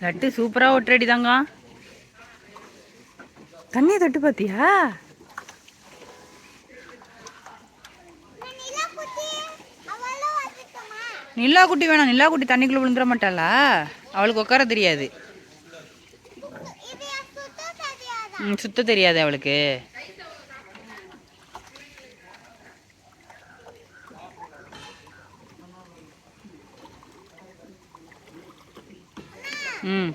லட்டு சூப்பராக ஒட்டுறடி தாங்க. தண்ணியை தொட்டு பார்த்தியா? நிலா குட்டி வேணாம். நிலா குட்டி தண்ணிக்குள்ளே விழுந்துட மாட்டாளா? அவளுக்கு உட்கார தெரியாது. சுத்த தெரியாது அவளுக்கு. ம்,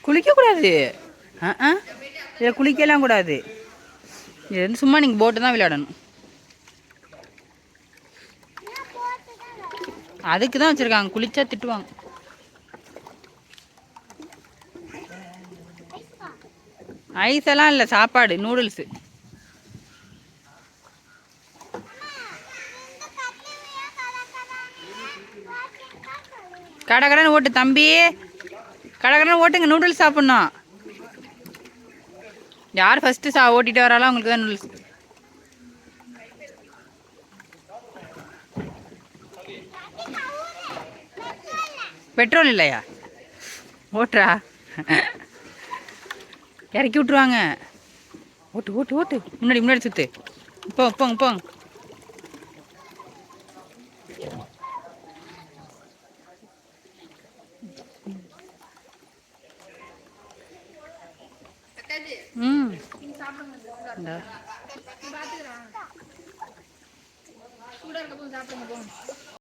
குளிக்கக்கூடாது. இதில் குளிக்கலாம் கூடாது. இது வந்து சும்மா நீங்கள் போட்டு தான் விளையாடணும். அதுக்கு தான் வச்சுருக்காங்க. குளிச்சா திட்டுவாங்க. ஐஸ் எல்லாம் இல்லை, சாப்பாடு நூடுல்ஸு. கடகடன்னு ஓட்டு தம்பி, கடகடன்னு ஓட்டுங்க. நூடுல்ஸ் சாப்பிட்ணும். யார் ஃபஸ்ட்டு ஓட்டிட்டு வராலும் அவங்களுக்கு தான் நூடுல்ஸ். பெட்ரோல் இல்லையா? ஓட்டுறா. இறக்கி விட்ருவாங்க. ஓட்டு ஓட்டு ஓட்டு. முன்னாடி முன்னாடி சுற்று. போங்க போங்க போங்க. ம்,